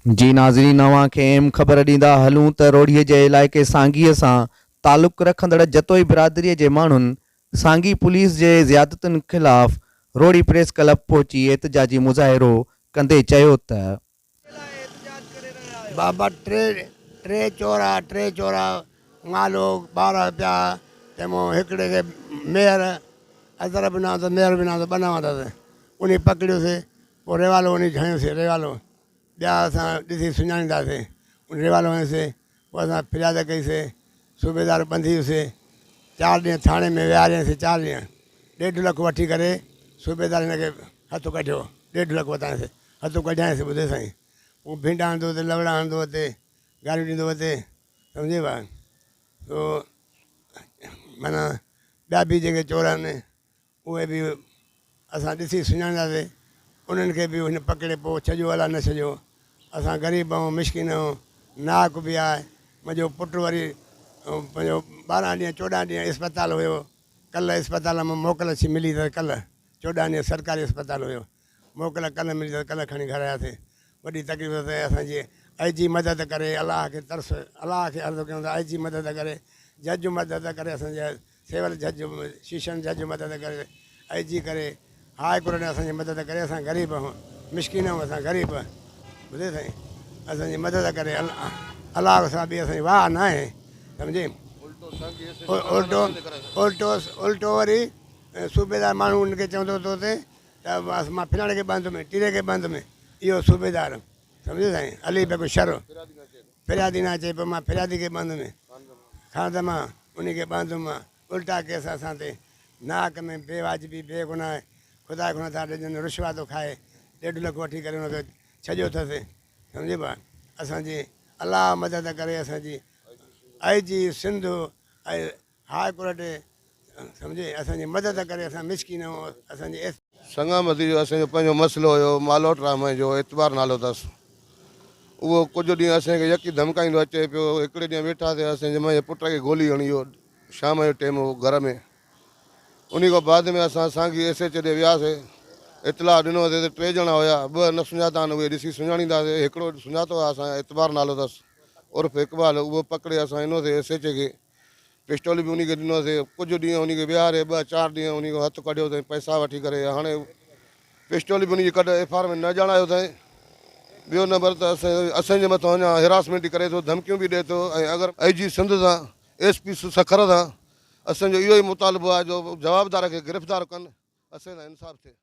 जी नाज़रीन, नवां खे अहम ख़बर ॾींदा हलूं त रोड़ीअ जे इलाइक़े सांगीअ सां तालुक़ रखंदड़ जतोई बिरादरीअ जे माण्हुनि सांगी पुलिस जे ज़ियादतुनि ख़िलाफ़ रोड़ी प्रेस क्लब पहुची एहतजाजी मुज़ाहिरो कंदे चयो त बाबा टे चोरा मालो 12 पिया तंहिंमां हिकिड़े खे मेयर अदर बि न मेयर बि न ॿ अथसि उन पकड़ियोसीं पोइ रेवालो उन खयोंसीं रेवालो ॿिया असां ॾिसी सुञाणींदासीं उन रेवालो हयोसीं पोइ असां फिरियाद कईसीं सूबेदार ॿंधियोसीं 4 ॾींहं थाणे में विहारियासीं 4 ॾींहं 1.5 लख वठी करे सूबेदार हिनखे हथु कढियो 1.5 लख वरितासीं हथु कढियासीं ॿुधे साईं पोइ भिंडा हणंदो हुते लवड़ा हणंदो हुते गारियूं ॾींदो हुते सम्झे भाउ पोइ माना ॿिया बि जेके चोर आहिनि उहे बि असां ॾिसी सुञाणींदासीं उन्हनि खे बि हुन पकिड़े पोइ छॾियो अलाए न छॾियो असां ग़रीब ऐं मिसकिन ऐं नाहक बि आहे मुंहिंजो पुटु वरी पंहिंजो 12 ॾींहं 14 ॾींहं इस्पताल हुयो कल्ह इस्पताल मां मोकल अची मिली त कल्ह 14 ॾींहं सरकारी इस्पताल हुयो मोकल कल्ह मिली त कल्ह खणी घर आयासीं वॾी तकलीफ़ ते असांजी आई जी मदद करे अलाह खे तरस अलाह खे अर्ज़ु कयूं था आई जी मदद करे जज मदद करे असांजा सेवल जज शीशन जज मदद करे आई जी करे हाई कोर्ट ने असांजी मदद करे असां ग़रीब आहियूं मिसकिन आहियूं असां ग़रीब ॿुधे साईं असांजी मदद करे अलाह सां बि असांजी वाह न आहे सम्झे उल्टो वरी सूबेदार माण्हू उनखे चवंदो हुओ हुते त बसि मां फिलाणे खे बंदि में टीरे खे बंदि में इहो सूबेदार सम्झो साईं हली पियो को शर फिरियादी न अचे पियो मां फिरियादी खे बंदि में खां त मां उनखे बंदि मां उल्टा केस असां ते नाक में बेवाजिबी बेगुनाह ख़ुदा खे नथा ॾिजनि रुशवा थो खाए 1.5 लख वठी करे हुनखे छॾियो अथसि सम्झे भाउ असांजी अलाह मदद करे असांजी आई जी सिंध ऐं हाई कोर्ट सम्झे असांजी मदद करे असां मिसकिन आहियूं असांजी संगामती जो असांजो पंहिंजो मसइलो हुयो मालोट राम जो एतबार नालो अथसि उहो कुझु ॾींहं असांखे यकी धमकाईंदो अचे पियो हिकिड़े ॾींहुं वेठासीं असांजे मां पुट खे गोली हणी वियो शाम जो टाइम हो घर में उन खां बाद में असां साॻी SH ॾे वियासीं इतलाह ॾिनोसीं त 3 ॼणा हुया 2 न सुञाता आहिनि उहे ॾिसी सुञाणींदासीं हिकिड़ो सुञातो आहे असां एतबार नालो अथसि उर्फ़ इक़बाल उहो पकिड़े असां ईंदोसीं SH खे पिस्टोल बि उनखे ॾिनोसीं कुझु ॾींहं उनखे विहारे 2-4 ॾींहं उनखां हथु कढियो अथईं पैसा वठी करे हाणे पिस्टोल बि उनजी कढ FR में न ॼाणायो अथईं ॿियो नंबर त असांजे मथां अञा हिरासमेंट करे थो धमकियूं बि ॾिए थो ऐं अगरि IG सिंध सां SP सखर सां असांजो इहो ई मुतालबो आहे जो जवाबदार खे गिरफ़्तार कनि असां सां इंसाफ़ थिए।